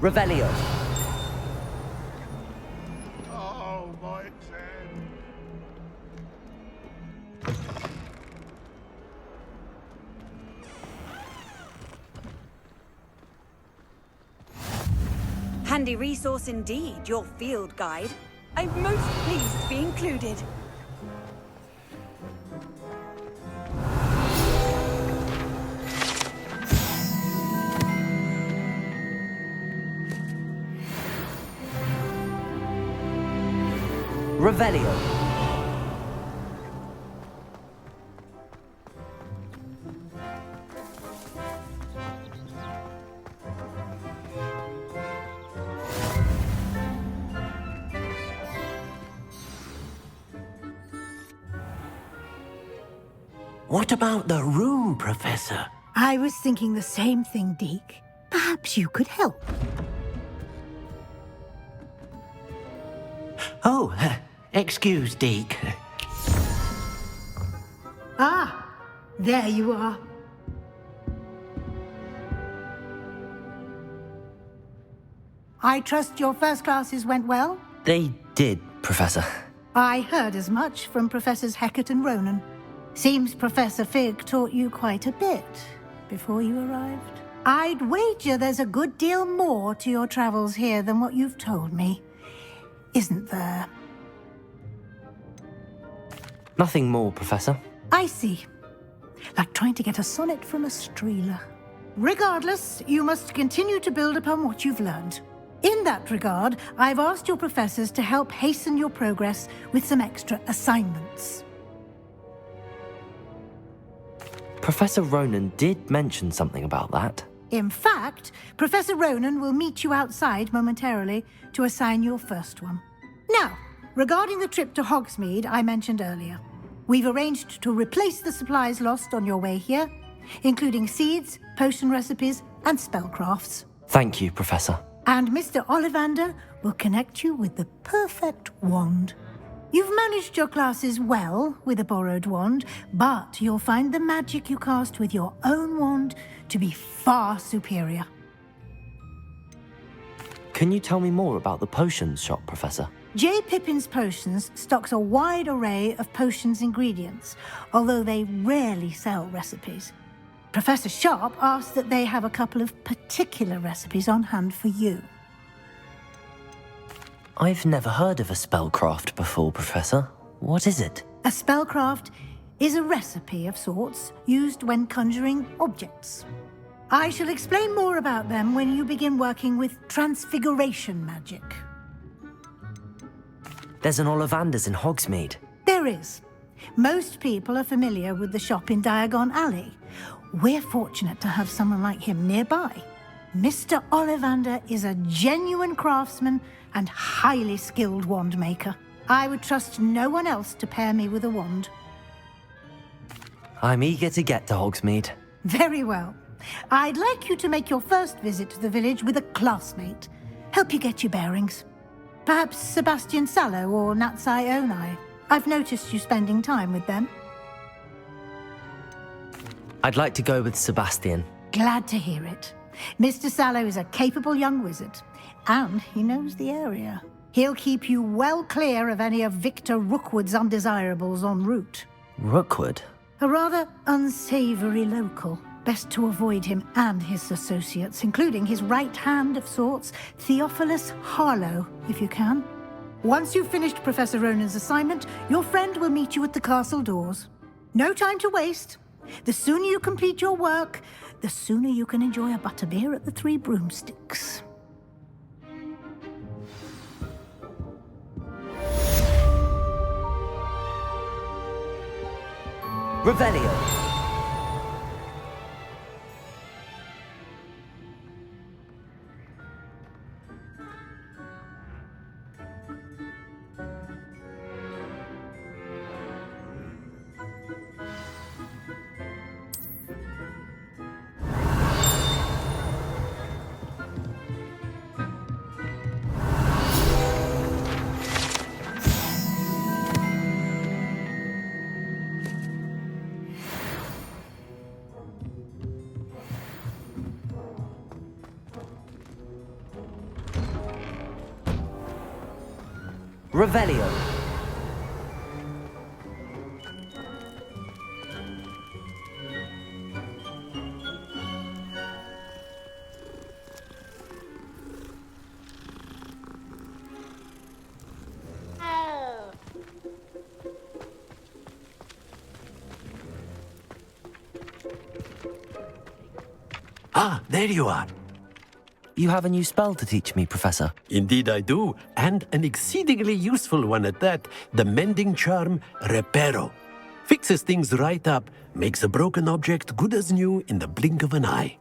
Revelio. Oh, my head. Handy resource indeed, your field guide. I'm most pleased to be included. Revelio. What about the room, Professor? I was thinking the same thing, Deke. Perhaps you could help. Oh, excuse, Deke. Ah, there you are. I trust your first classes went well? They did, Professor. I heard as much from Professors Hecat and Ronan. Seems Professor Fig taught you quite a bit before you arrived. I'd wager there's a good deal more to your travels here than what you've told me. Isn't there? Nothing more, Professor. I see. Like trying to get a sonnet from a streeler. Regardless, you must continue to build upon what you've learned. In that regard, I've asked your professors to help hasten your progress with some extra assignments. Professor Ronan did mention something about that. In fact, Professor Ronan will meet you outside momentarily to assign your first one. Now, regarding the trip to Hogsmeade I mentioned earlier, we've arranged to replace the supplies lost on your way here, including seeds, potion recipes, and spellcrafts. Thank you, Professor. And Mr. Ollivander will connect you with the perfect wand. You've managed your classes well with a borrowed wand, but you'll find the magic you cast with your own wand to be far superior. Can you tell me more about the potions shop, Professor? J. Pippin's Potions stocks a wide array of potions ingredients, although they rarely sell recipes. Professor Sharp asked that they have a couple of particular recipes on hand for you. I've never heard of a spellcraft before, Professor. What is it? A spellcraft is a recipe of sorts used when conjuring objects. I shall explain more about them when you begin working with transfiguration magic. There's an Ollivander's in Hogsmeade. There is. Most people are familiar with the shop in Diagon Alley. We're fortunate to have someone like him nearby. Mr. Ollivander is a genuine craftsman and highly skilled wand maker. I would trust no one else to pair me with a wand. I'm eager to get to Hogsmeade. Very well. I'd like you to make your first visit to the village with a classmate. Help you get your bearings. Perhaps Sebastian Sallow or Natsai Onai. I've noticed you spending time with them. I'd like to go with Sebastian. Glad to hear it. Mr. Sallow is a capable young wizard, and he knows the area. He'll keep you well clear of any of Victor Rookwood's undesirables en route. Rookwood? A rather unsavory local. Best to avoid him and his associates, including his right hand of sorts, Theophilus Harlow, if you can. Once you've finished Professor Ronan's assignment, your friend will meet you at the castle doors. No time to waste. The sooner you complete your work, the sooner you can enjoy a butterbeer at the Three Broomsticks. Revelio. Revelio. Ah, there you are. You have a new spell to teach me, Professor. Indeed I do, and an exceedingly useful one at that. The mending charm, Reparo. Fixes things right up, makes a broken object good as new in the blink of an eye.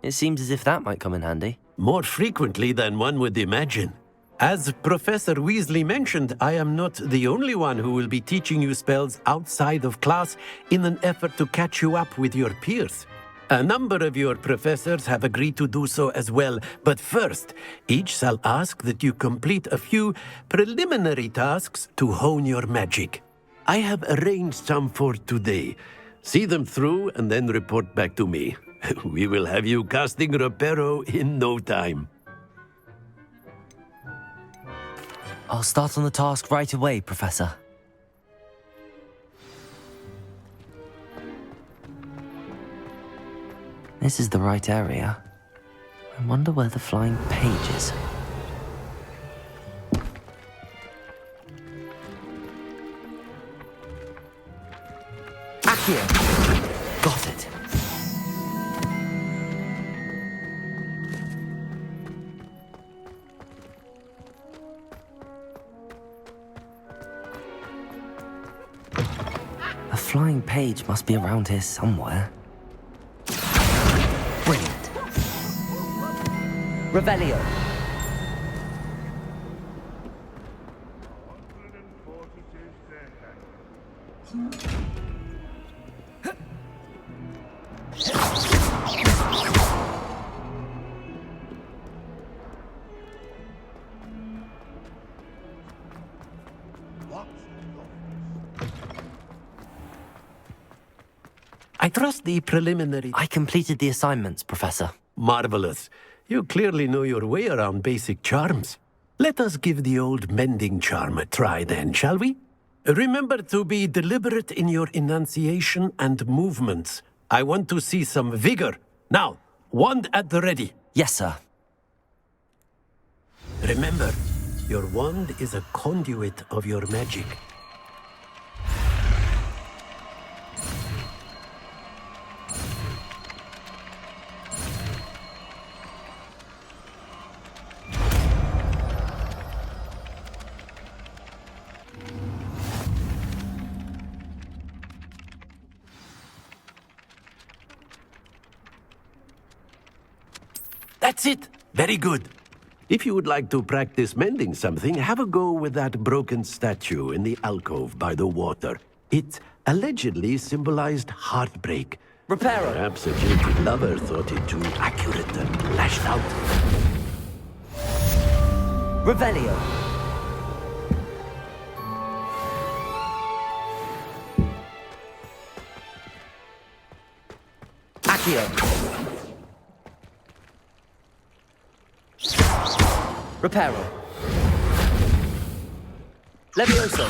It seems as if that might come in handy. More frequently than one would imagine. As Professor Weasley mentioned, I am not the only one who will be teaching you spells outside of class in an effort to catch you up with your peers. A number of your professors have agreed to do so as well, but first, each shall ask that you complete a few preliminary tasks to hone your magic. I have arranged some for today. See them through and then report back to me. We will have you casting Reparo in no time. I'll start on the task right away, Professor. This is the right area. I wonder where the flying page is. Accio! Got it. The flying page must be around here somewhere. Brilliant. Revelio. 142 staircase. What? I trust the preliminary... I completed the assignments, Professor. Marvelous. You clearly know your way around basic charms. Let us give the old mending charm a try then, shall we? Remember to be deliberate in your enunciation and movements. I want to see some vigor. Now, wand at the ready. Yes, sir. Remember, your wand is a conduit of your magic. That's it! Very good. If you would like to practice mending something, have a go with that broken statue in the alcove by the water. It allegedly symbolized heartbreak. Reparo. Perhaps a jilted lover thought it too accurate and lashed out. Revelio. Accio. Reparo. Levioso.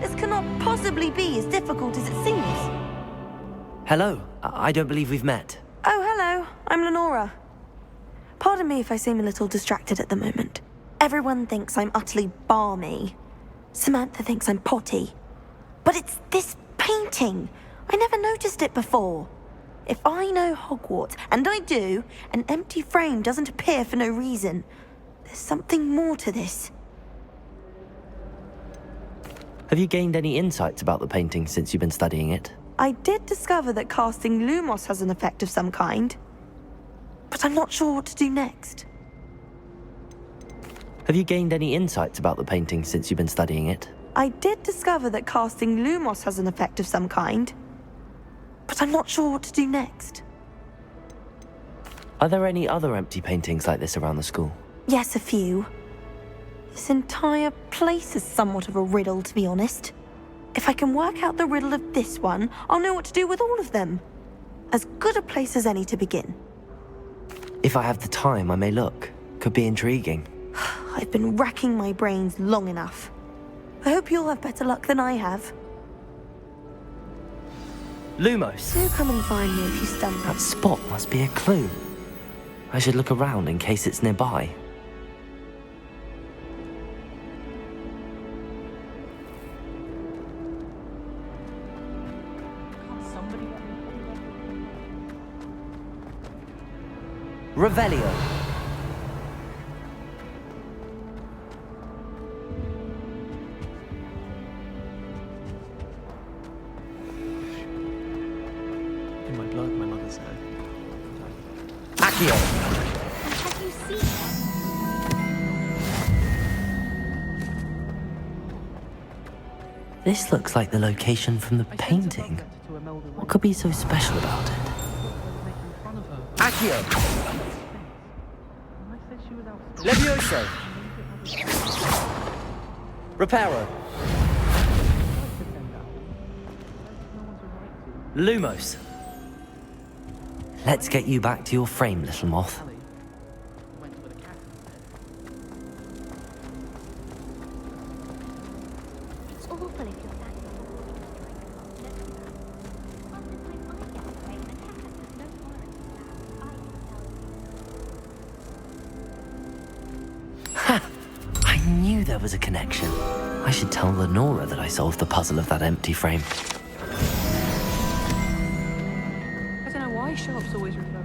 This cannot possibly be as difficult as it seems. Hello. I don't believe we've met. Oh, hello. I'm Lenora. Pardon me if I seem a little distracted at the moment. Everyone thinks I'm utterly balmy. Samantha thinks I'm potty. But it's this painting. I never noticed it before. If I know Hogwarts, and I do, an empty frame doesn't appear for no reason. There's something more to this. Have you gained any insights about the painting since you've been studying it? I did discover that casting Lumos has an effect of some kind. But I'm not sure what to do next. Have you gained any insights about the painting since you've been studying it? I did discover that casting Lumos has an effect of some kind. But I'm not sure what to do next. Are there any other empty paintings like this around the school? Yes, a few. This entire place is somewhat of a riddle, to be honest. If I can work out the riddle of this one, I'll know what to do with all of them. As good a place as any to begin. If I have the time, I may look. Could be intriguing. I've been racking my brains long enough. I hope you'll have better luck than I have. Lumos! Do come and find me if you stumble. That spot must be a clue. I should look around in case it's nearby. Revelio. In my blood, my mother said. Accio. Have you seen it? This looks like the location from the painting. What could be so special about it? Accio. Levioso. Reparo. Lumos. Let's get you back to your frame, little moth. It's awful if you're that. Ha! I knew there was a connection. I should tell Lenora that I solved the puzzle of that empty frame. I don't know why shops always refer.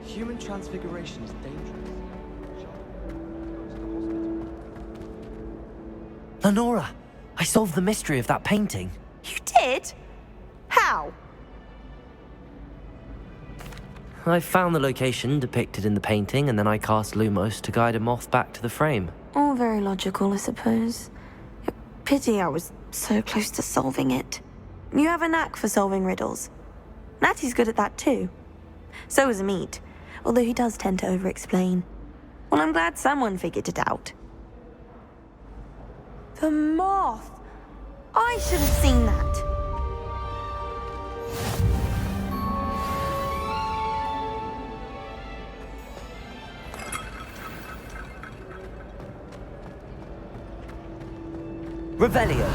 Human transfiguration is dangerous. Lenora! I solved the mystery of that painting. You did? How? I found the location depicted in the painting, and then I cast Lumos to guide a moth back to the frame. All very logical, I suppose. Pity I was so close to solving it. You have a knack for solving riddles. Natty's good at that too. So is Amit, although he does tend to over-explain. Well, I'm glad someone figured it out. The moth! I should have seen that. Revelio.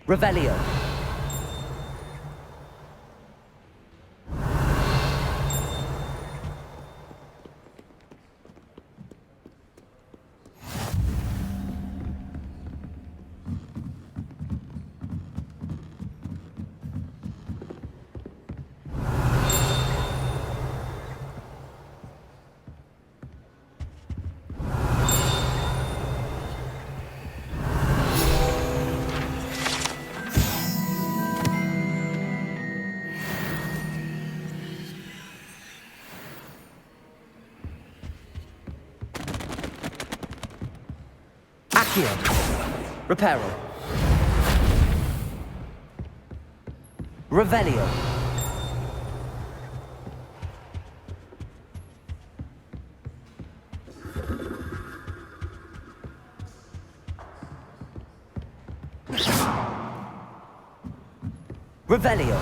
Revelio. Accio. Reparo. Revelio. Revelio.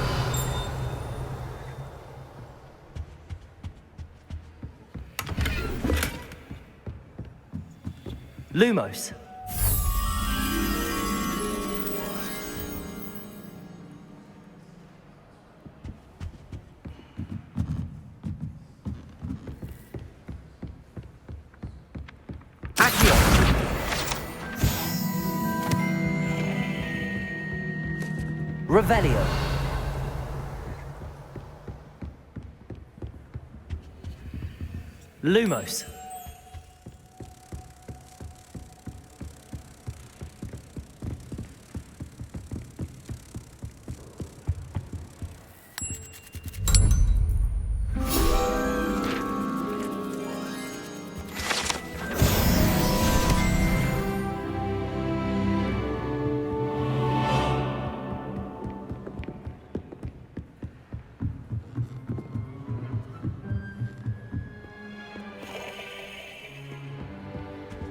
Lumos. Accio. Revelio. Lumos.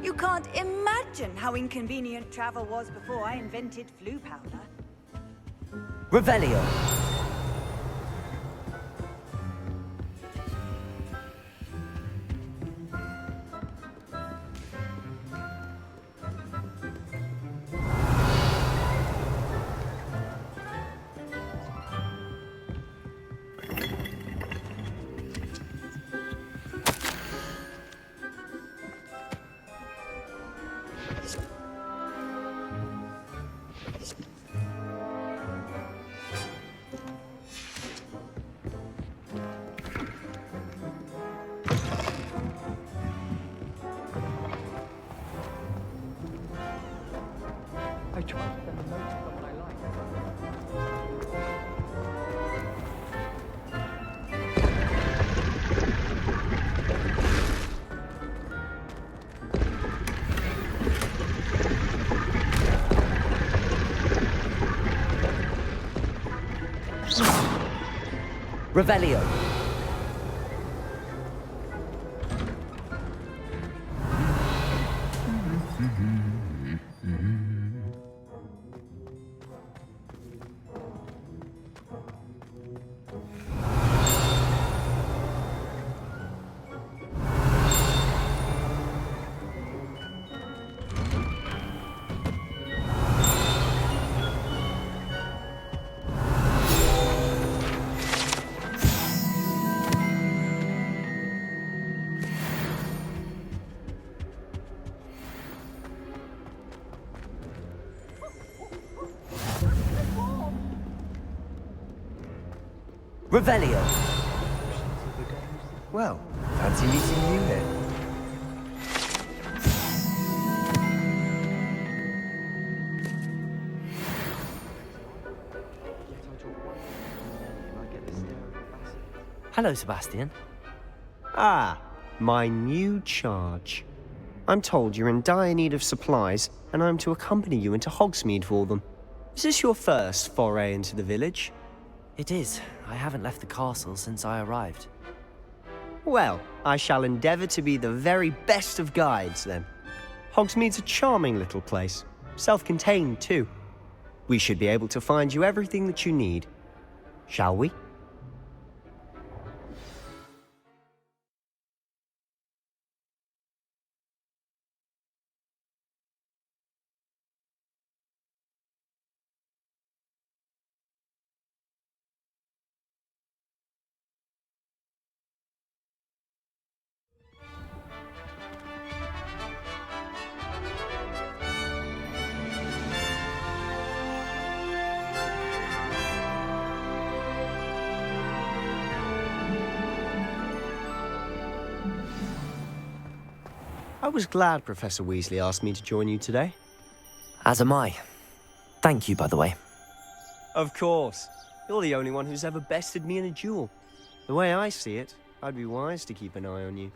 You can't imagine how inconvenient travel was before I invented flu powder. Revelio. I tried to send a note to someone I like. Revelio. Revelio. Well, fancy meeting you here. Hello, Sebastian. Ah, my new charge. I'm told you're in dire need of supplies, and I'm to accompany you into Hogsmeade for them. Is this your first foray into the village? It is. I haven't left the castle since I arrived. Well, I shall endeavour to be the very best of guides, then. Hogsmeade's a charming little place, self-contained too. We should be able to find you everything that you need. Shall we? was glad Professor Weasley asked me to join you today. As am I. Thank you, by the way. Of course. You're the only one who's ever bested me in a duel. The way I see it, I'd be wise to keep an eye on you.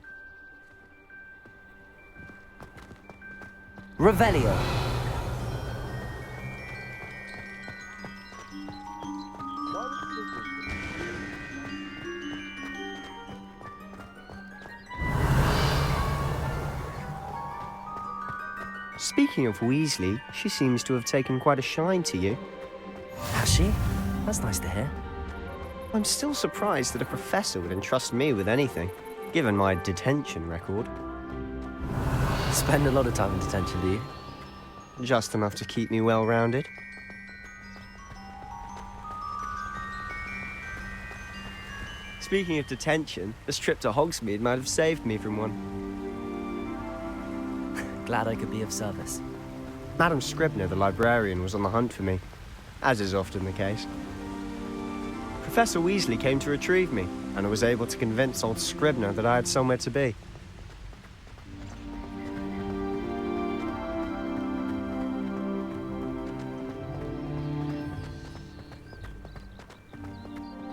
Revelio. Speaking of Weasley, she seems to have taken quite a shine to you. Has she? That's nice to hear. I'm still surprised that a professor would entrust me with anything, given my detention record. Spend a lot of time in detention, do you? Just enough to keep me well-rounded. Speaking of detention, this trip to Hogsmeade might have saved me from one. Glad I could be of service. Madam Scribner, the librarian, was on the hunt for me, as is often the case. Professor Weasley came to retrieve me, and I was able to convince old Scribner that I had somewhere to be.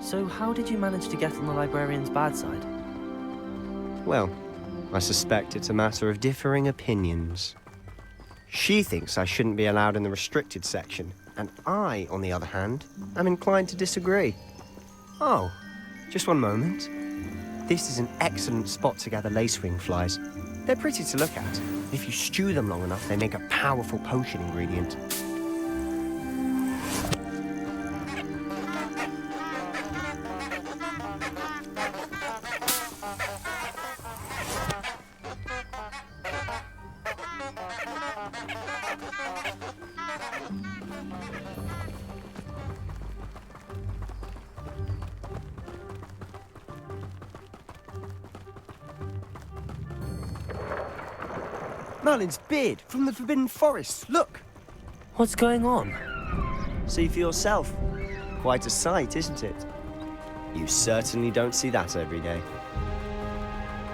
So how did you manage to get on the librarian's bad side? Well, I suspect it's a matter of differing opinions. She thinks I shouldn't be allowed in the restricted section, and I, on the other hand, am inclined to disagree. Oh, just one moment. This is an excellent spot to gather lacewing flies. They're pretty to look at. If you stew them long enough, they make a powerful potion ingredient. Merlin's beard from the Forbidden Forest. Look! What's going on? See for yourself. Quite a sight, isn't it? You certainly don't see that every day.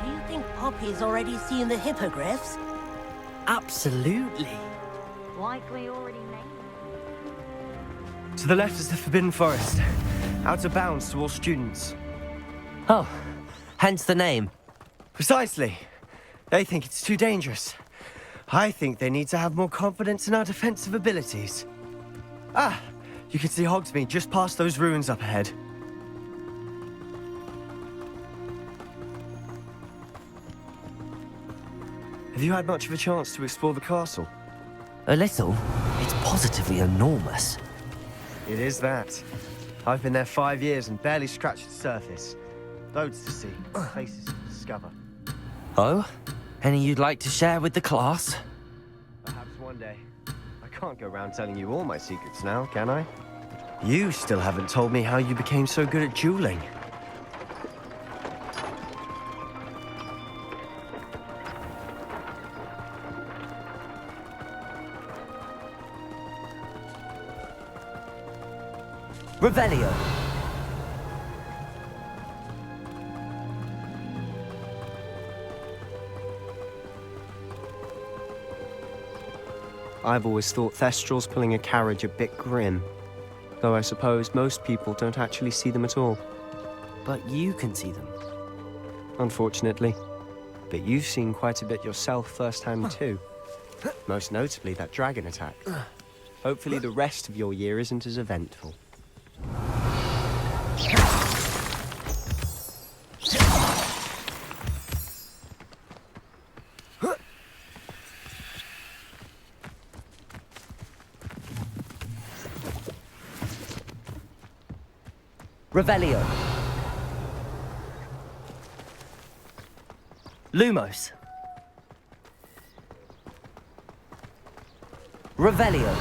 Do you think Poppy's already seen the hippogriffs? Absolutely. Likely already named. To the left is the Forbidden Forest. Out of bounds to all students. Oh, hence the name. Precisely. They think it's too dangerous. I think they need to have more confidence in our defensive abilities. Ah, you can see Hogsmeade just past those ruins up ahead. Have you had much of a chance to explore the castle? A little. It's positively enormous. It is that. I've been there 5 years and barely scratched the surface. Loads to see, places to discover. Oh? Any you'd like to share with the class? Perhaps one day. I can't go around telling you all my secrets now, can I? You still haven't told me how you became so good at dueling. Revelio. I've always thought Thestrals pulling a carriage a bit grim. Though I suppose most people don't actually see them at all. But you can see them. Unfortunately. But you've seen quite a bit yourself firsthand too. Most notably that dragon attack. Hopefully the rest of your year isn't as eventful. Revelio. Lumos. Revelio.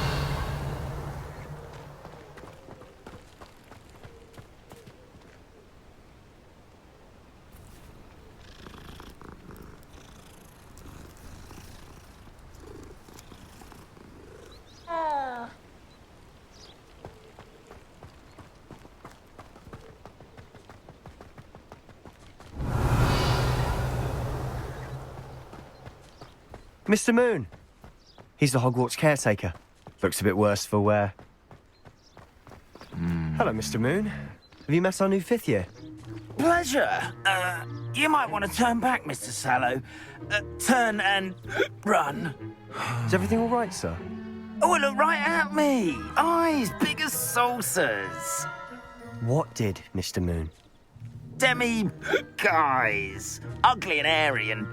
Mr. Moon. He's the Hogwarts caretaker. Looks a bit worse for wear. Hello, Mr. Moon. Have you met our new 5th year? Pleasure. You might want to turn back, Mr. Sallow. Turn and run. Is everything all right, sir? Oh, look right at me. Eyes big as saucers. What did, Mr. Moon? Guys. Ugly and airy and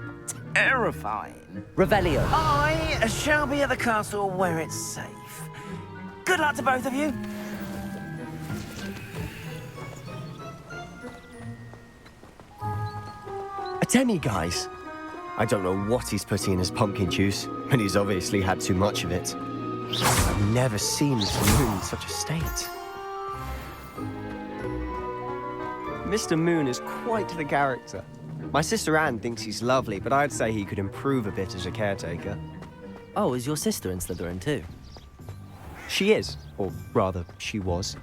terrifying. Revelio. I shall be at the castle where it's safe. Good luck to both of you. A demi, guys. I don't know what he's putting in his pumpkin juice, but he's obviously had too much of it. I've never seen Mr. Moon in such a state. Mr. Moon is quite the character. My sister Anne thinks he's lovely, but I'd say he could improve a bit as a caretaker. Oh, is your sister in Slytherin too? She is, or rather, she was.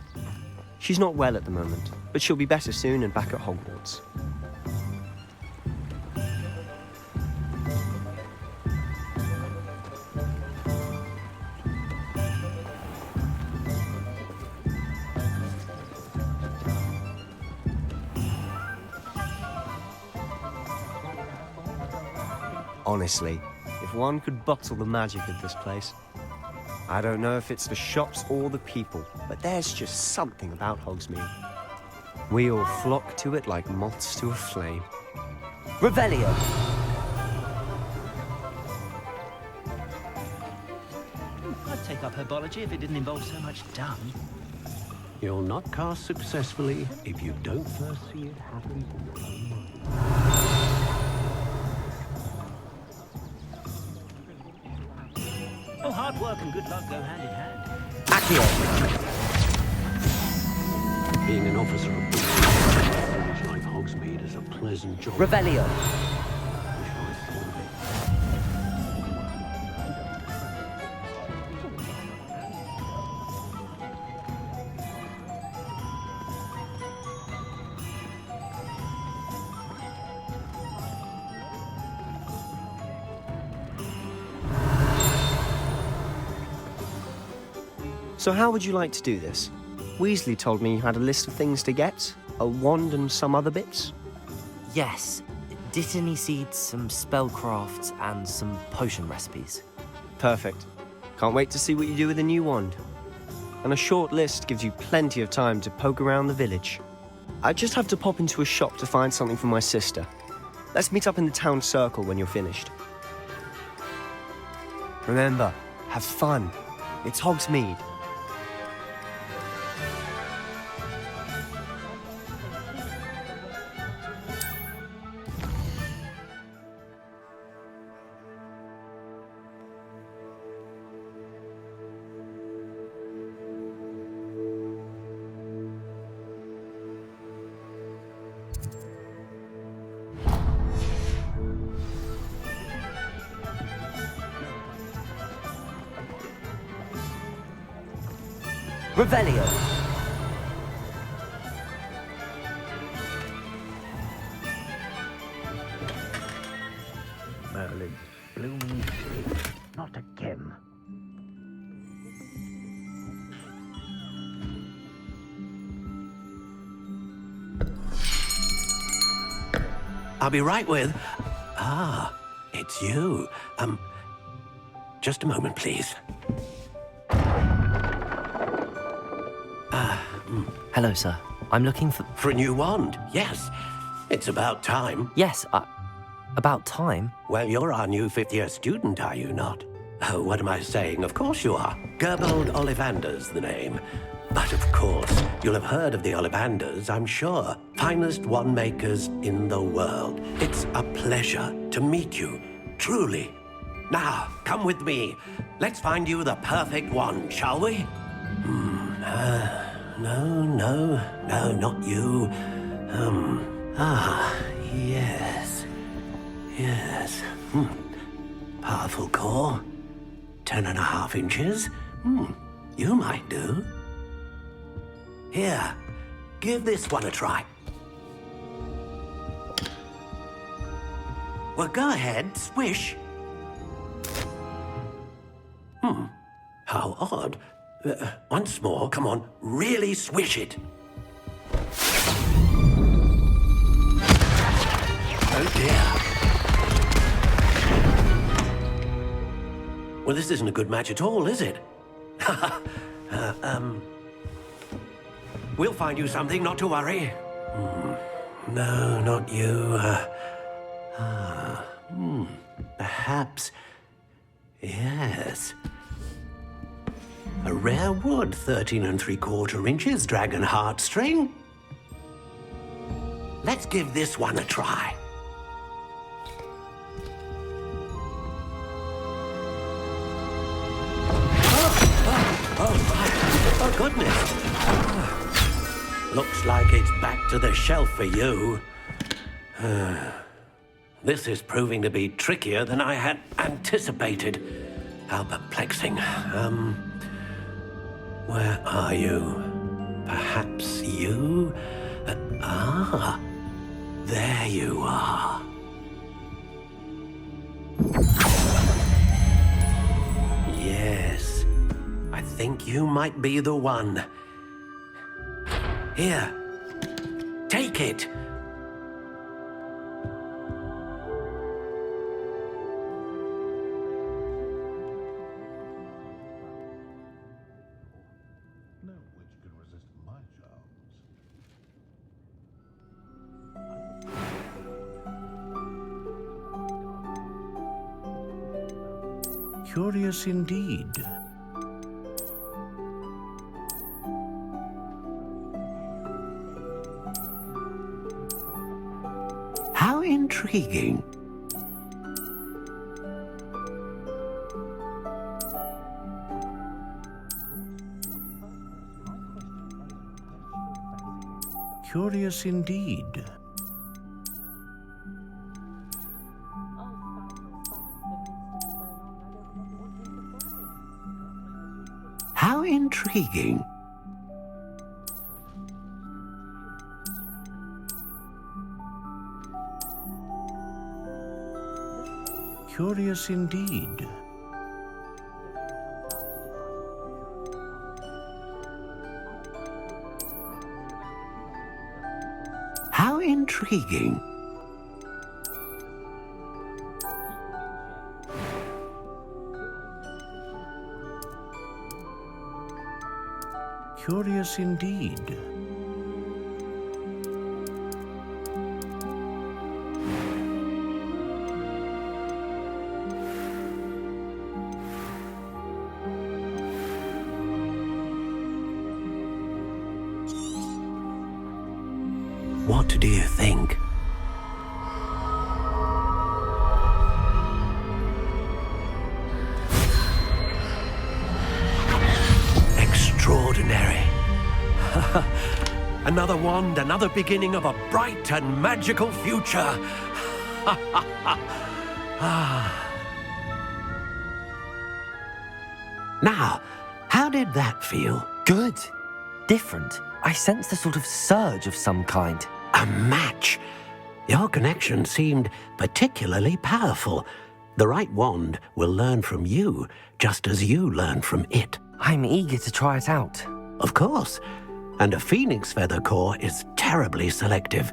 She's not well at the moment, but she'll be better soon and back at Hogwarts. Honestly, if one could bottle the magic of this place. I don't know if it's the shops or the people, but there's just something about Hogsmeade. We all flock to it like moths to a flame. Revelio. I'd take up herbology if it didn't involve so much dung. You'll not cast successfully if you don't first see it happen. Oh, hard work and good luck go hand in hand. Accio. Being an officer of the village like Hogsmeade is a pleasant job. Revelio. So how would you like to do this? Weasley told me you had a list of things to get, a wand and some other bits. Yes. Dittany seeds, some spellcrafts, and some potion recipes. Perfect. Can't wait to see what you do with the new wand. And a short list gives you plenty of time to poke around the village. I just have to pop into a shop to find something for my sister. Let's meet up in the town circle when you're finished. Remember, have fun. It's Hogsmeade. Revelio. Merlin's blooming tree. Not again. I'll be right with... Ah, it's you. Just a moment, please. Hello, sir. I'm looking for... For a new wand, yes. It's about time. Yes, about time? Well, you're our new 5th-year student, are you not? Oh, what am I saying? Of course you are. Gerbold Ollivander's the name. But of course, you'll have heard of the Ollivanders, I'm sure. Finest wand makers in the world. It's a pleasure to meet you, truly. Now, come with me. Let's find you the perfect wand, shall we? No, not you. Yes. Powerful core. 10.5 inches. You might do. Here, give this one a try. Well, go ahead, swish. How odd. Once more, come on, really swish it. Oh dear. Well, this isn't a good match at all, is it? We'll find you something, not to worry. No, not you. Perhaps. Yes. A rare wood, 13 3/4 inches, dragon heartstring. Let's give this one a try. Oh, goodness. Looks like it's back to the shelf for you. This is proving to be trickier than I had anticipated. How perplexing. Where are you? Perhaps you? There you are. Yes, I think you might be the one. Here, take it. No witch can resist my charms. Curious indeed. How intriguing. Curious indeed. How intriguing. Curious indeed. How intriguing. Curious indeed. What do you think? Extraordinary. Another wand, another beginning of a bright and magical future. Now, how did that feel? Good. Different. I sensed a sort of surge of some kind. A match. Your connection seemed particularly powerful. The right wand will learn from you, just as you learn from it. I'm eager to try it out. Of course. And a phoenix feather core is terribly selective.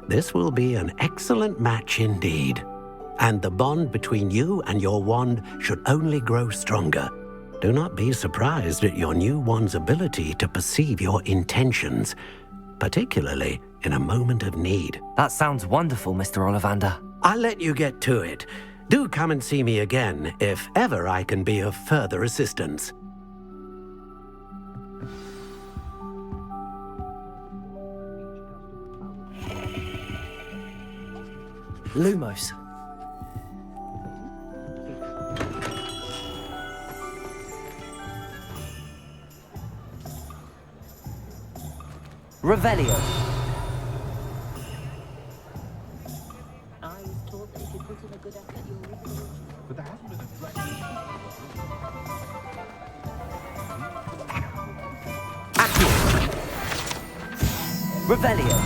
This will be an excellent match indeed. And the bond between you and your wand should only grow stronger. Do not be surprised at your new wand's ability to perceive your intentions, particularly in a moment of need. That sounds wonderful, Mr. Ollivander. I'll let you get to it. Do come and see me again if ever I can be of further assistance. Lumos. Revelio. I was told that if you put in a good effort, you'll reap the reward. But there hasn't been a dragon. Accio. Revelio.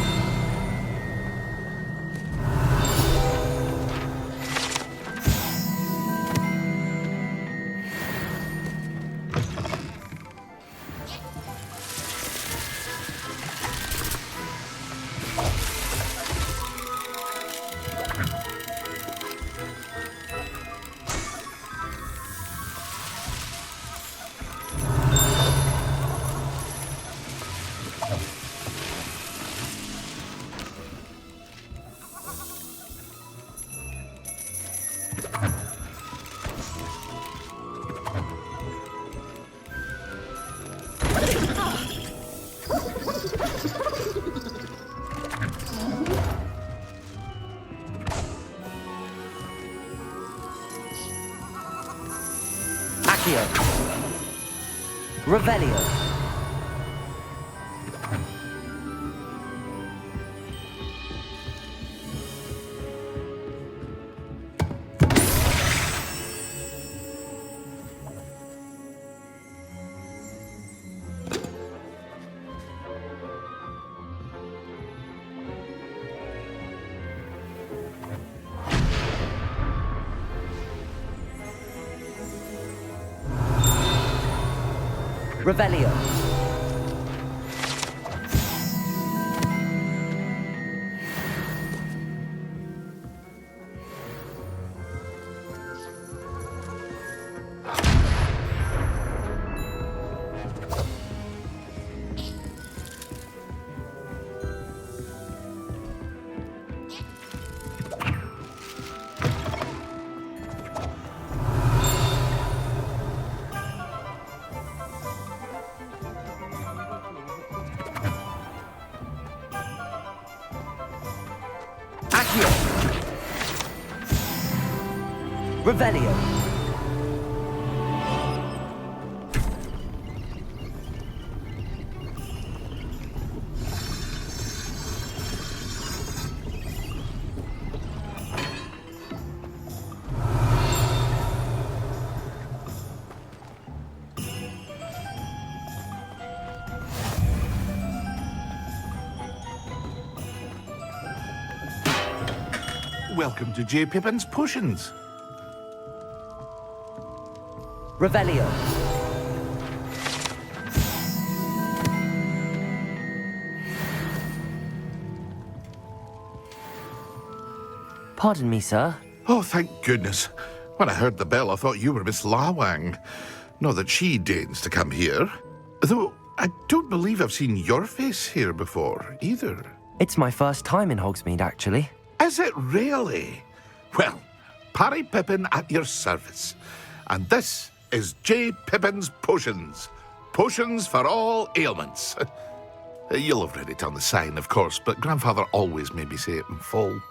Revelio. Revelio. Revelio. Welcome to J. Pippin's Potions. Revelio. Pardon me, sir. Oh, thank goodness. When I heard the bell, I thought you were Miss Lawang. Not that she deigns to come here. Though, I don't believe I've seen your face here before, either. It's my first time in Hogsmeade, actually. Is it really? Well, Parry Pippin at your service. And this is J. Pippin's Potions. Potions for all ailments. You'll have read it on the sign, of course, but Grandfather always made me say it in full.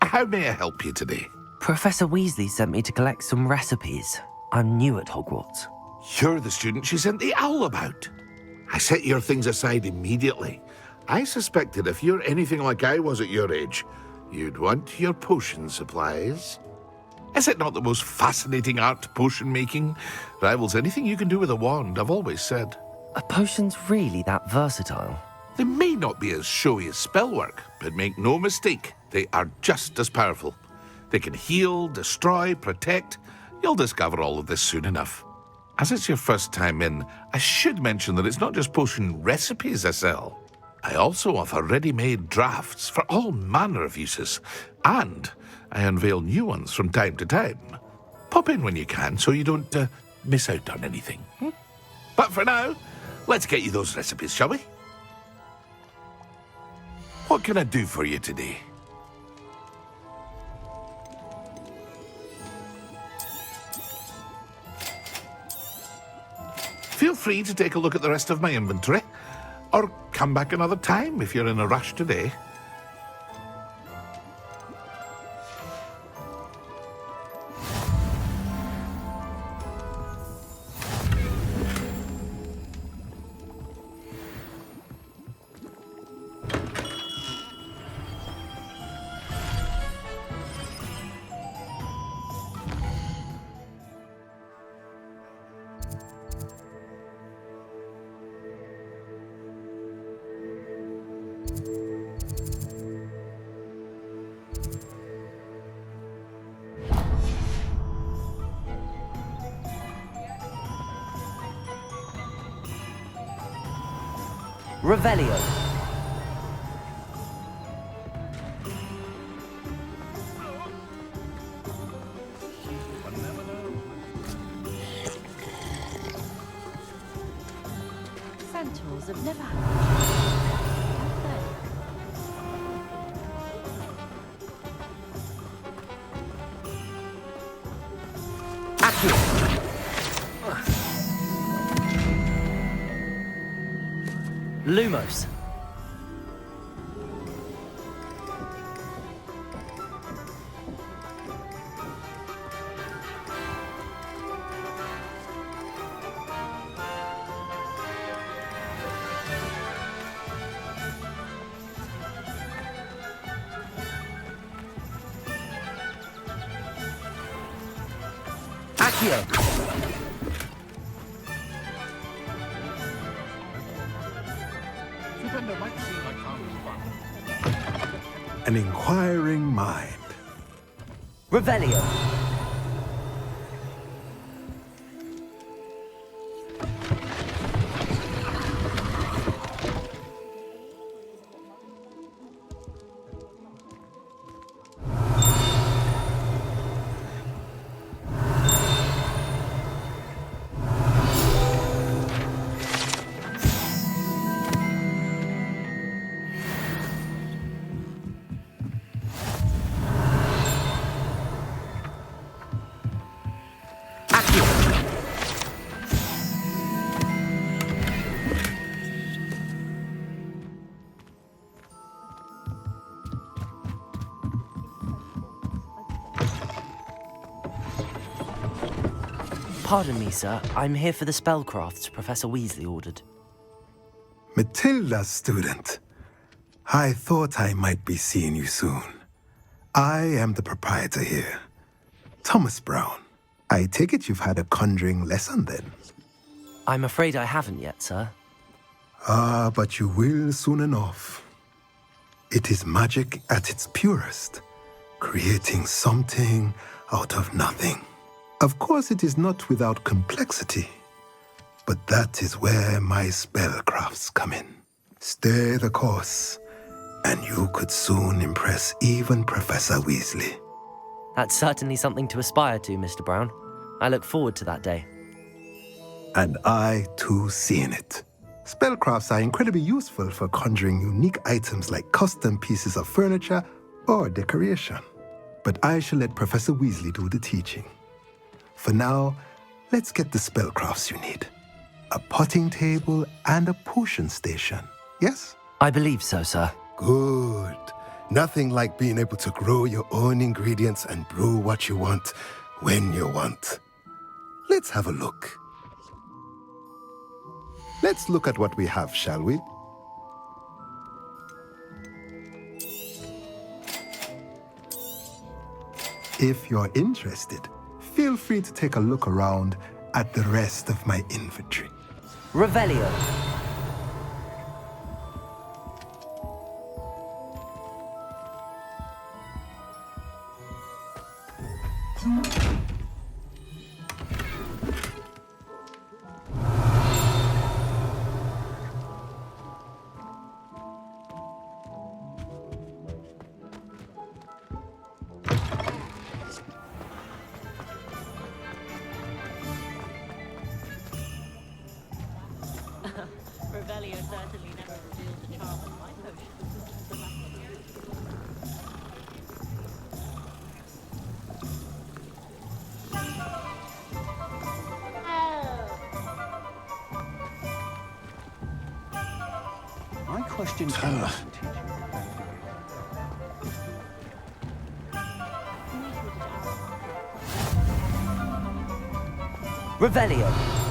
How may I help you today? Professor Weasley sent me to collect some recipes. I'm new at Hogwarts. You're the student she sent the owl about. I set your things aside immediately. I suspected if you're anything like I was at your age, you'd want your potion supplies. Is it not the most fascinating art, potion making? Rivals anything you can do with a wand, I've always said. Are potions really that versatile? They may not be as showy as spellwork, but make no mistake, they are just as powerful. They can heal, destroy, protect. You'll discover all of this soon enough. As it's your first time in, I should mention that it's not just potion recipes I sell. I also offer ready-made drafts for all manner of uses, and I unveil new ones from time to time. Pop in when you can so you don't miss out on anything. But for now, let's get you those recipes, shall we? What can I do for you today? Feel free to take a look at the rest of my inventory, or come back another time if you're in a rush today. Revelio. Centaurs have never had. Lumos. Accio! An inquiring mind. Revelio! Pardon me, sir. I'm here for the spellcrafts Professor Weasley ordered. Matilda's student. I thought I might be seeing you soon. I am the proprietor here, Thomas Brown. I take it you've had a conjuring lesson then? I'm afraid I haven't yet, sir. Ah, but you will soon enough. It is magic at its purest, creating something out of nothing. Of course, it is not without complexity, but that is where my spellcrafts come in. Stay the course, and you could soon impress even Professor Weasley. That's certainly something to aspire to, Mr. Brown. I look forward to that day. And I, too, seeing it. Spellcrafts are incredibly useful for conjuring unique items like custom pieces of furniture or decoration. But I shall let Professor Weasley do the teaching. For now, let's get the spellcrafts you need. A potting table and a potion station, yes? I believe so, sir. Good. Nothing like being able to grow your own ingredients and brew what you want when you want. Let's have a look. Let's look at what we have, shall we? If you're interested, feel free to take a look around at the rest of my inventory. Revelio. Revelio certainly never revealed the charm of my potion. I question Revelio.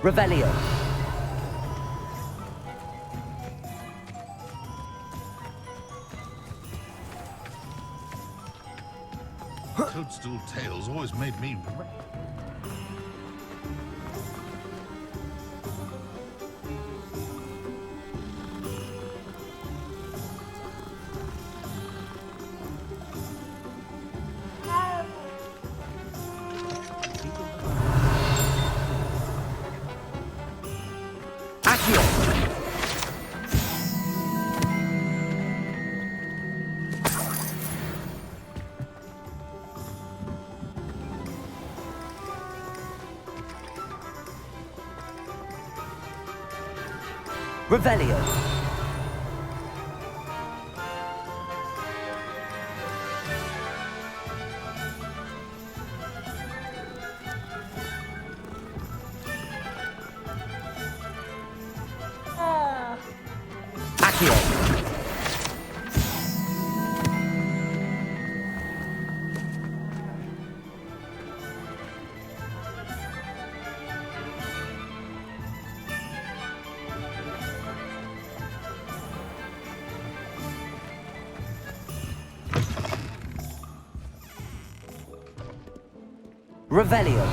Revelio. Toadstool tails always made me... Revelio. Accio. Revelio.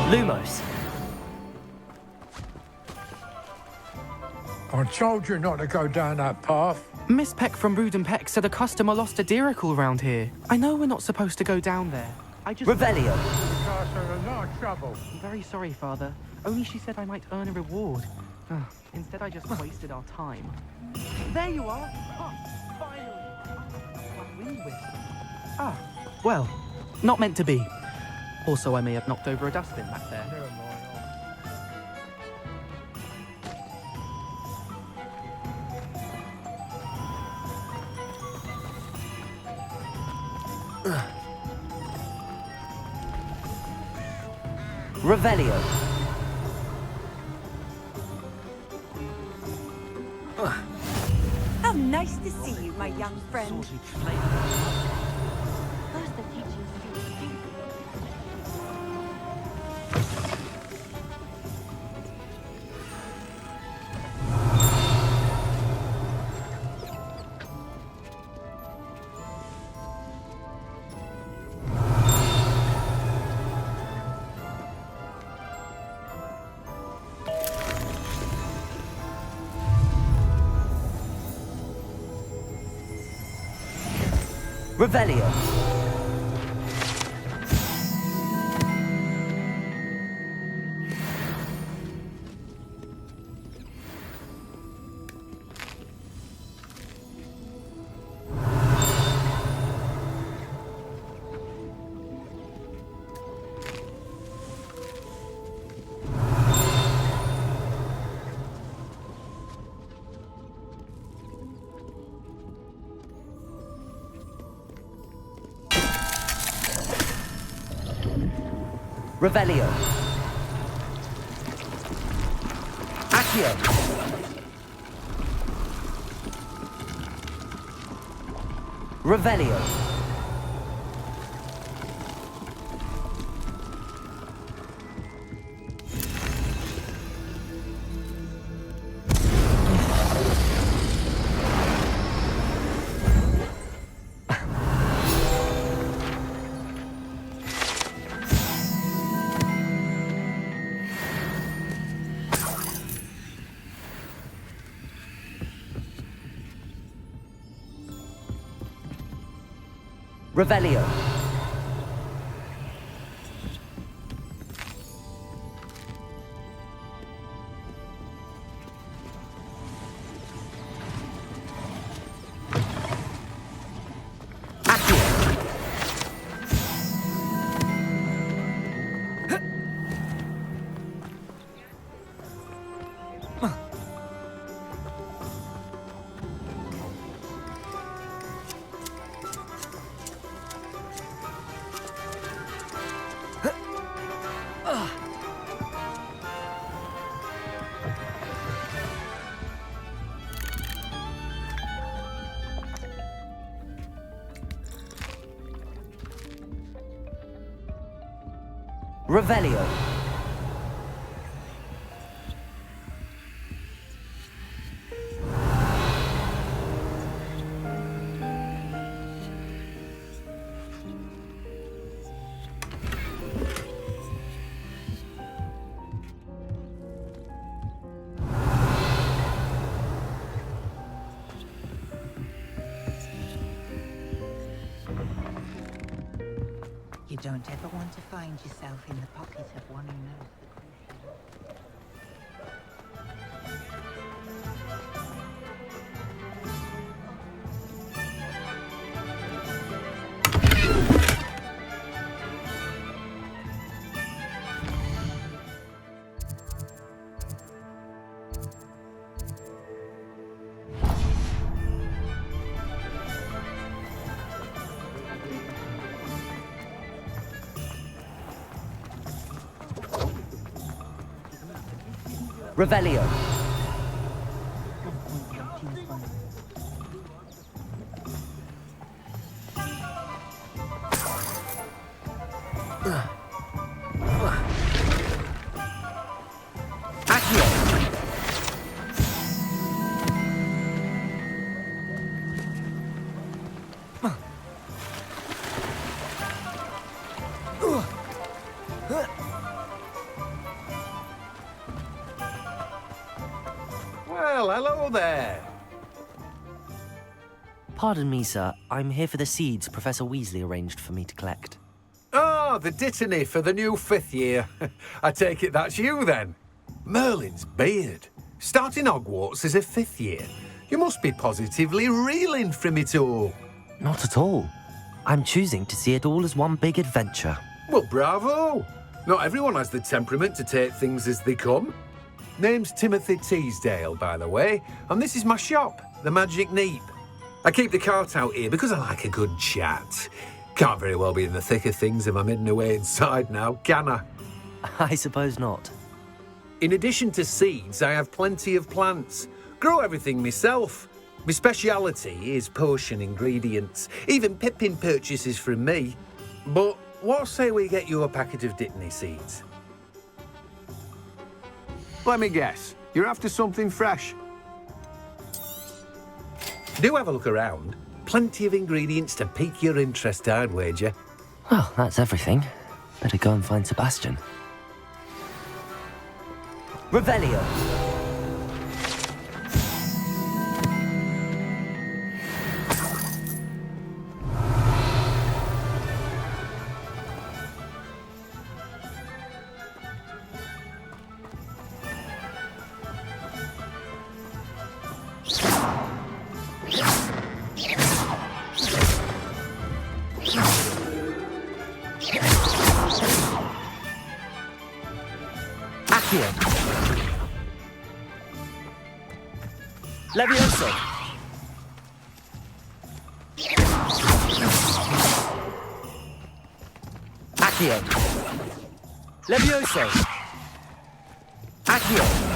Lumos. I told you not to go down that path. Miss Peck from Brood and Peck said a customer lost a deeracle round here. I know we're not supposed to go down there. I just... Revelio. You guys are in a lot of trouble. I'm very sorry, Father. Only she said I might earn a reward. Instead, I just wasted our time. There you are! Finally! Well, not meant to be. Also, I may have knocked over a dustbin back there. Never mind. Revelio. How nice to see you, my young friend. First the teachers do. Revelio. Revelio. Accio. Revelio. Revelio. Revelio. don't ever want to find yourself in the pocket of one who knows the crucial. Revelio. Well, hello there. Pardon me, sir. I'm here for the seeds Professor Weasley arranged for me to collect. Oh, the dittany for the new 5th year. I take it that's you, then. Merlin's beard. Starting Hogwarts as a 5th year. You must be positively reeling from it all. Not at all. I'm choosing to see it all as one big adventure. Well, bravo. Not everyone has the temperament to take things as they come. Name's Timothy Teasdale, by the way, and this is my shop, the Magic Neep. I keep the cart out here because I like a good chat. Can't very well be in the thick of things if I'm hidden away inside now, can I? I suppose not. In addition to seeds, I have plenty of plants. Grow everything myself. My speciality is potion ingredients. Even Pippin purchases from me. But what say we get you a packet of Dittany seeds? Let me guess. You're after something fresh. Do have a look around. Plenty of ingredients to pique your interest, I'd wager. Well, that's everything. Better go and find Sebastian. Revelio. Levioso! Accio! Levioso! Accio!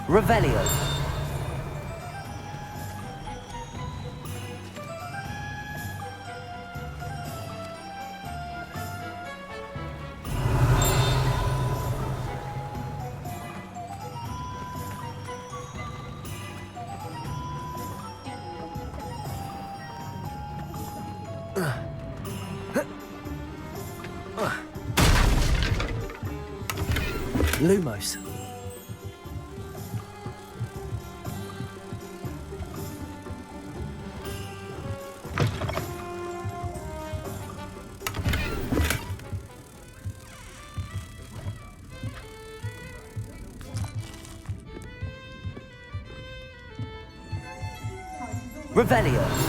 Revelio. Lumos. Revelio.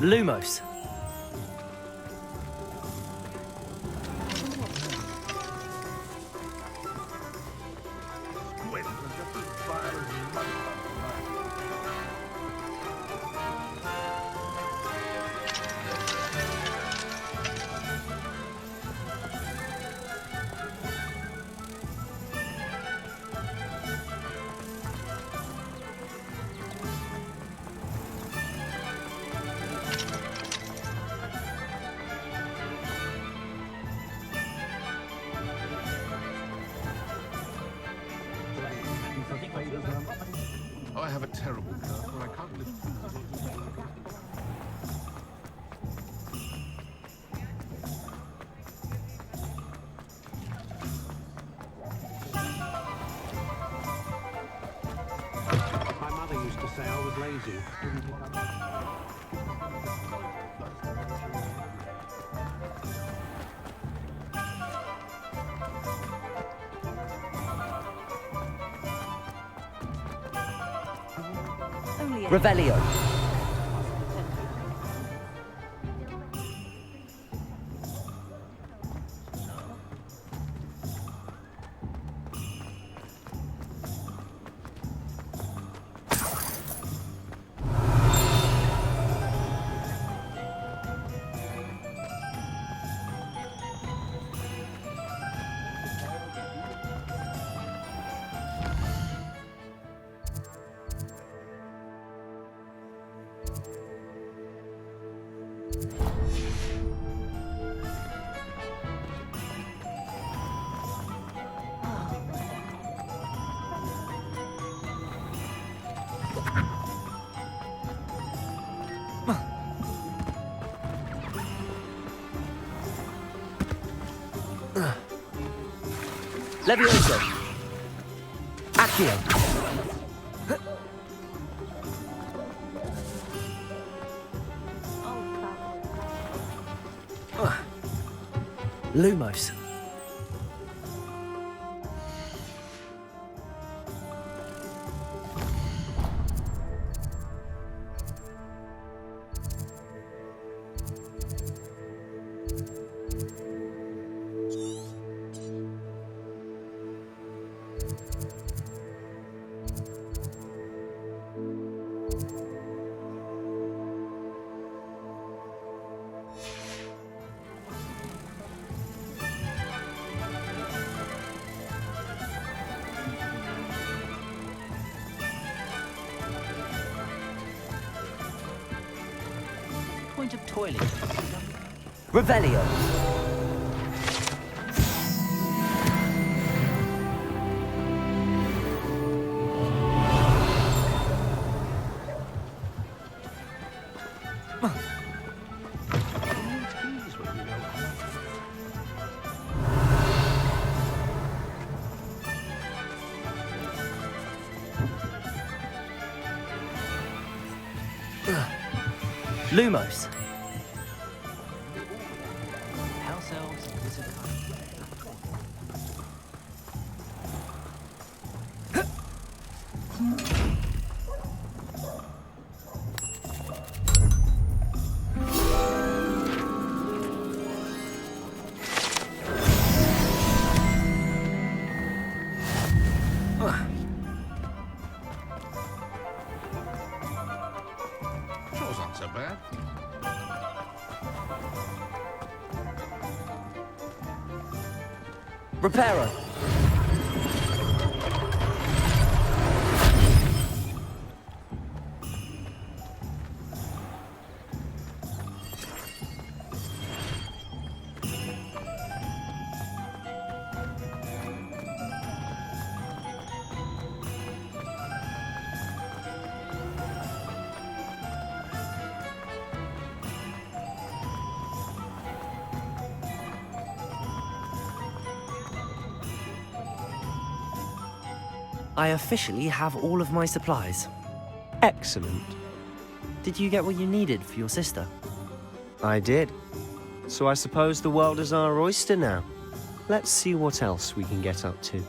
Lumos. Oh, I have a terrible cough where I can't lift. My mother used to say I was lazy. Revelio. Levioso. Accio. Lumos. Point of toilet. Revelio. Lumos. House elves, wizard. Those aren't so bad. Reparo. I officially have all of my supplies. Excellent. Did you get what you needed for your sister? I did. So I suppose the world is our oyster now. Let's see what else we can get up to.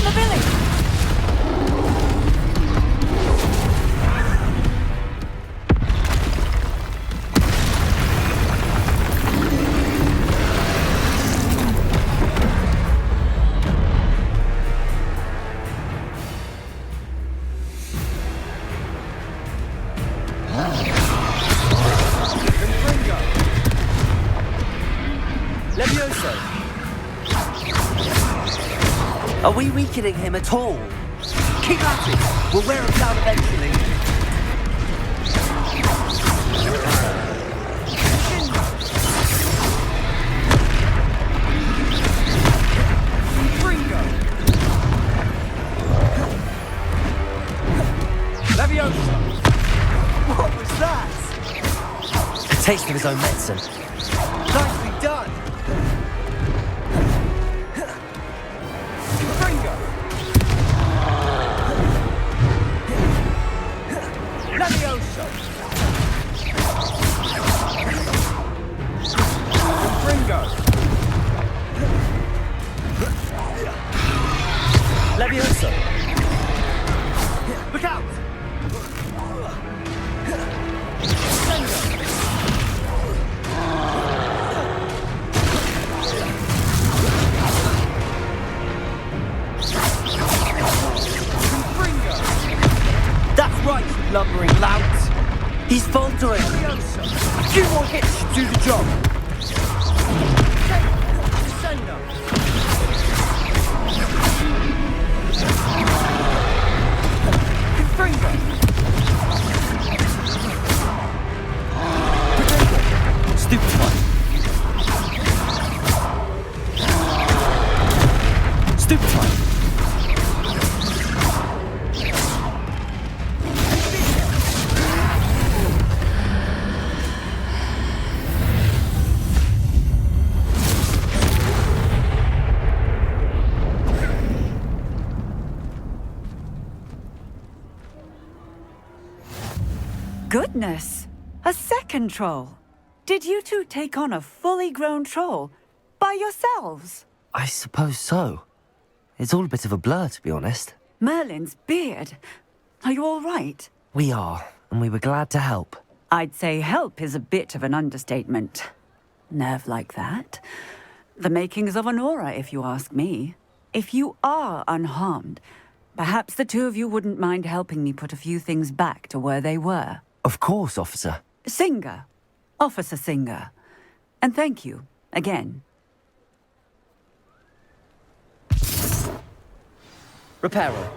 the village! Levioso! Are we weakening him at all? Keep at it! We'll wear him down eventually. Levioso! What was that? A taste of his own medicine. Nicely done! Fringo! Levioso! Fringo! Levioso! Look out! That's right, you lumbering lout! He's faltering! A few more hits should do the job. Stupid one! Stupid one! Goodness! A second troll! Did you two take on a fully grown troll by yourselves? I suppose so. It's all a bit of a blur, to be honest. Merlin's beard. Are you all right? We are, and we were glad to help. I'd say help is a bit of an understatement. Nerve like that. The makings of an aura, if you ask me. If you are unharmed, perhaps the two of you wouldn't mind helping me put a few things back to where they were. Of course, officer. Singer. Officer Singer. And thank you, again. Reparo.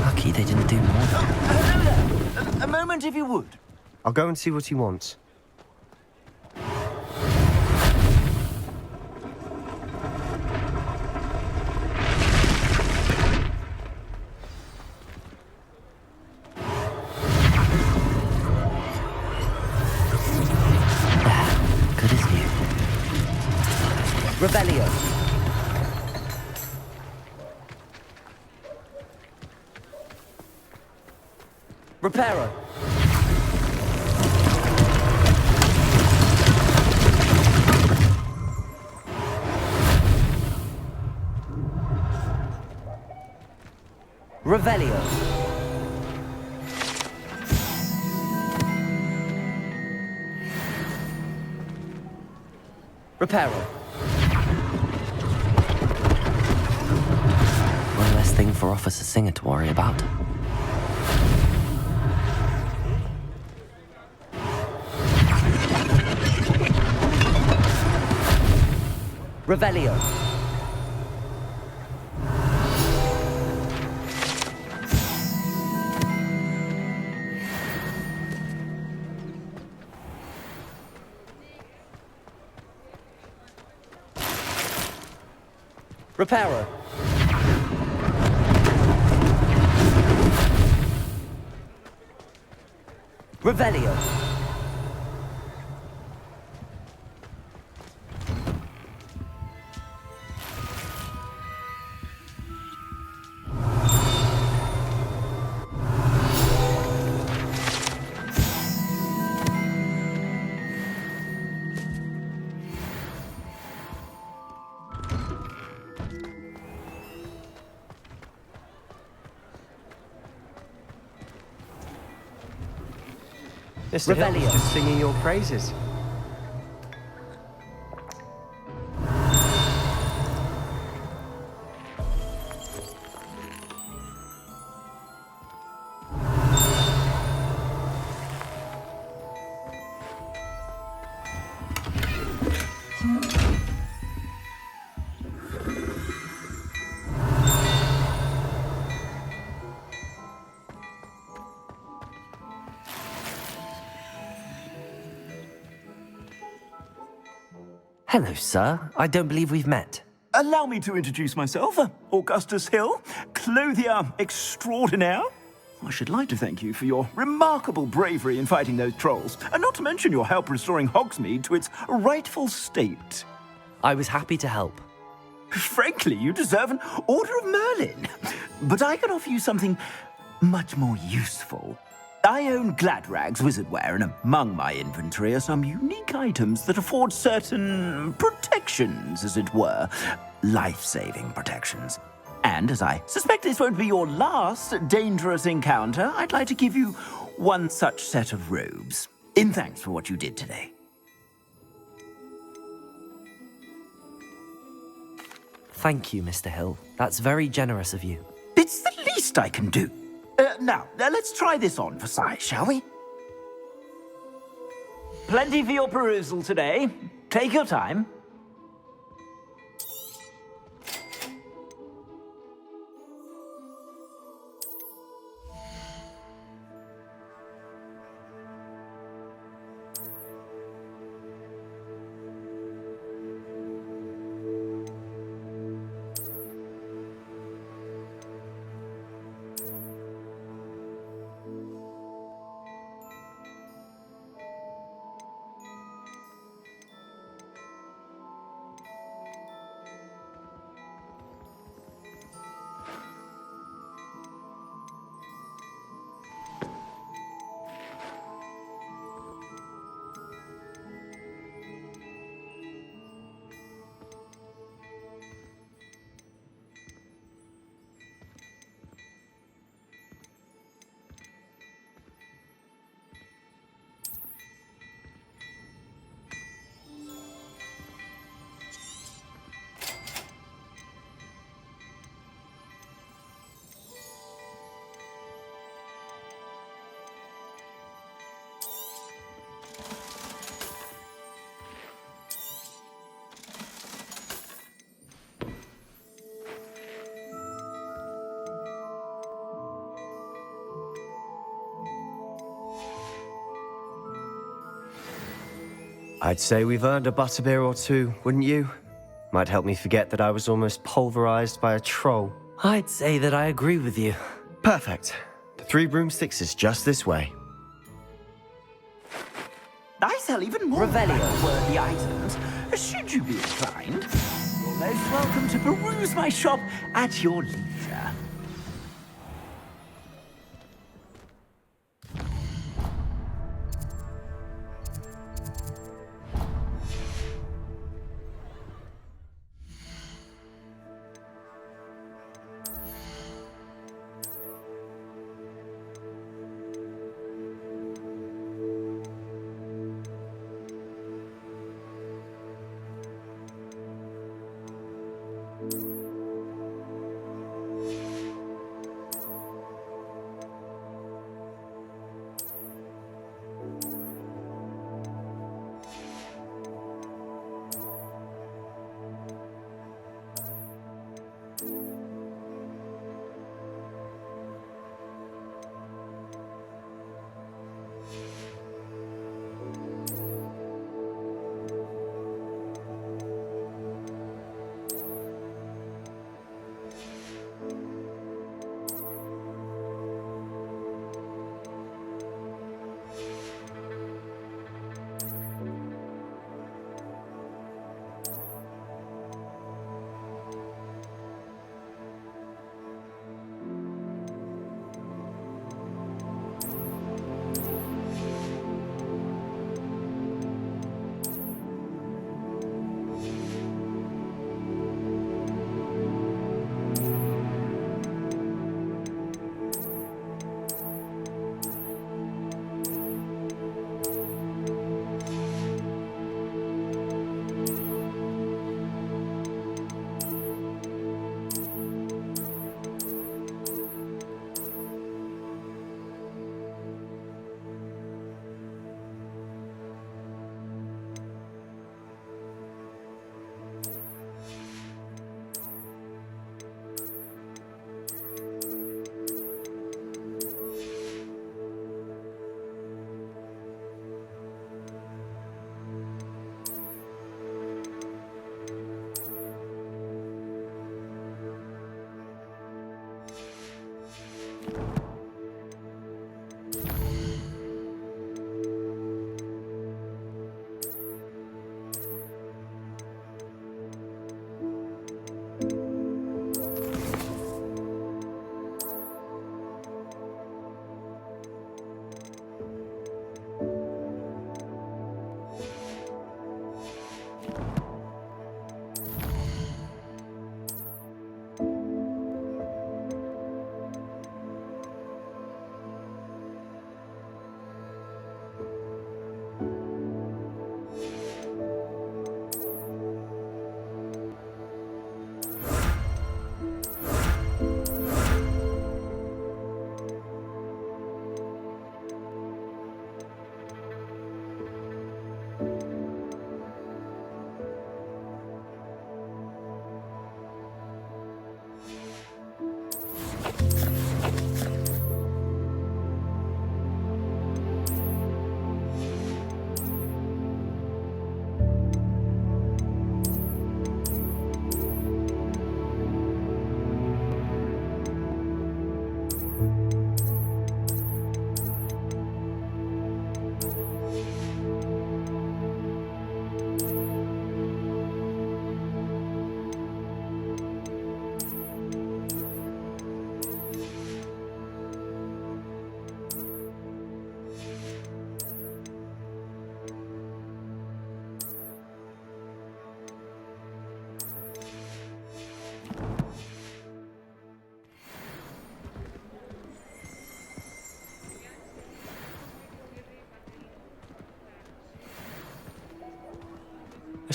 Lucky they didn't do more. A moment, if you would. I'll go and see what he wants. Good as new. Revelio. Reparo. Revelio. Reparo. One less thing for Officer Singer to worry about. Revelio. Reparo. Revelio. Mr. Hill was just singing your praises. Hello, sir. I don't believe we've met. Allow me to introduce myself, Augustus Hill, clothier extraordinaire. I should like to thank you for your remarkable bravery in fighting those trolls, and not to mention your help restoring Hogsmeade to its rightful state. I was happy to help. Frankly, you deserve an Order of Merlin. But I can offer you something much more useful. I own Gladrag's wizardware, and among my inventory are some unique items that afford certain protections, as it were. Life-saving protections. And as I suspect this won't be your last dangerous encounter, I'd like to give you one such set of robes, in thanks for what you did today. Thank you, Mr. Hill. That's very generous of you. It's the least I can do. Now, let's try this on for size, shall we? Plenty for your perusal today. Take your time. I'd say we've earned a butterbeer or two, wouldn't you? Might help me forget that I was almost pulverized by a troll. I'd say that I agree with you. Perfect. The 3 broomsticks is just this way. I sell even more worthy items, should you be inclined. You're most welcome to peruse my shop at your leisure.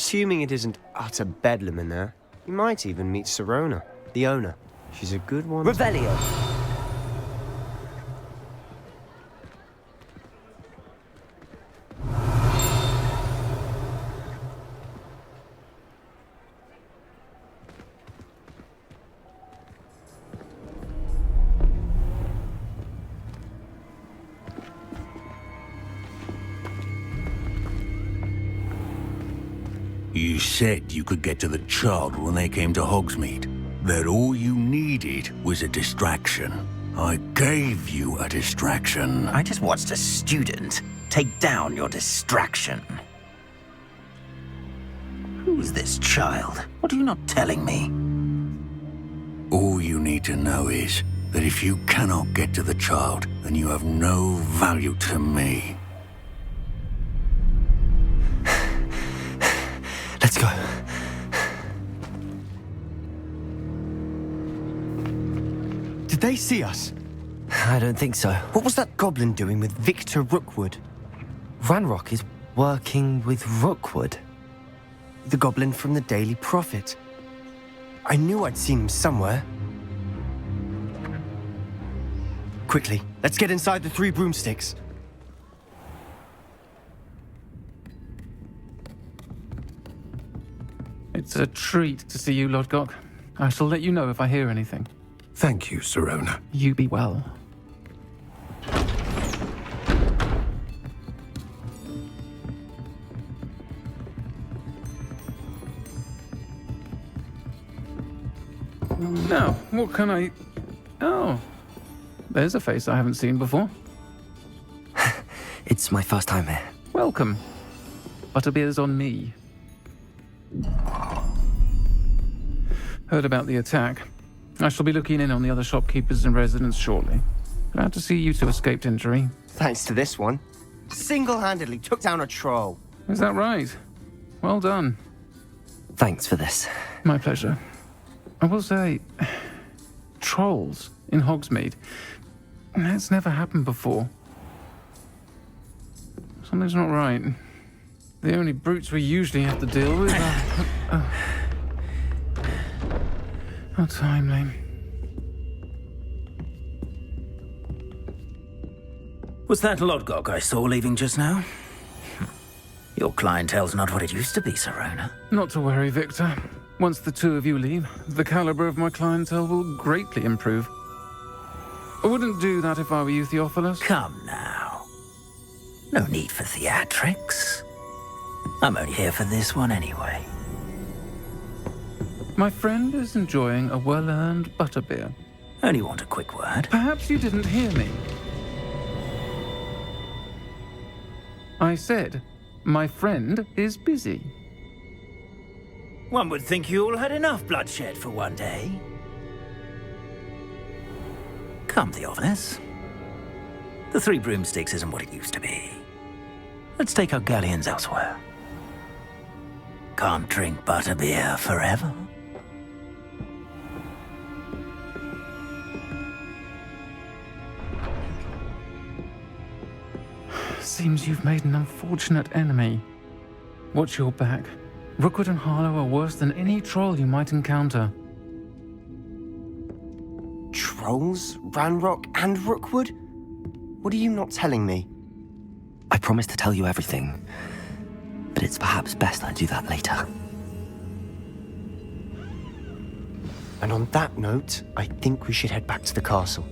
Assuming it isn't utter bedlam in there, you might even meet Sirona, the owner. She's a good one. Revelio. You said you could get to the child when they came to Hogsmeade. That all you needed was a distraction. I gave you a distraction. I just watched a student take down your distraction. Who's this child? What are you not telling me? All you need to know is that if you cannot get to the child, then you have no value to me. Let's go. Did they see us? I don't think so. What was that goblin doing with Victor Rookwood? Ranrock is working with Rookwood. The goblin from the Daily Prophet. I knew I'd seen him somewhere. Quickly, let's get inside the 3 broomsticks. It's a treat to see you, Lodgok. I shall let you know if I hear anything. Thank you, Sirona. You be well. Now, what can I... Oh, there's a face I haven't seen before. It's my first time here. Welcome. Butterbeer's on me. Heard about the attack. I shall be looking in on the other shopkeepers and residents shortly. Glad to see you two escaped injury. Thanks to this one. Single-handedly took down a troll. Is that right? Well done. Thanks for this. My pleasure. I will say, trolls in Hogsmeade. That's never happened before. Something's not right. The only brutes we usually have to deal with are... How timely. Was that Lodgok I saw leaving just now? Your clientele's not what it used to be, Sirona. Not to worry, Victor. Once the 2 of you leave, the caliber of my clientele will greatly improve. I wouldn't do that if I were you, Theophilus. Come now. No need for theatrics. I'm only here for this one anyway. My friend is enjoying a well-earned butterbeer. Only want a quick word. Perhaps you didn't hear me. I said, my friend is busy. One would think you all had enough bloodshed for one day. Come, Theophilus. The 3 broomsticks isn't what it used to be. Let's take our galleons elsewhere. Can't drink butterbeer forever. Seems you've made an unfortunate enemy. Watch your back. Rookwood and Harlow are worse than any troll you might encounter. Trolls? Ranrock and Rookwood? What are you not telling me? I promised to tell you everything, but it's perhaps best I do that later. And on that note, I think we should head back to the castle.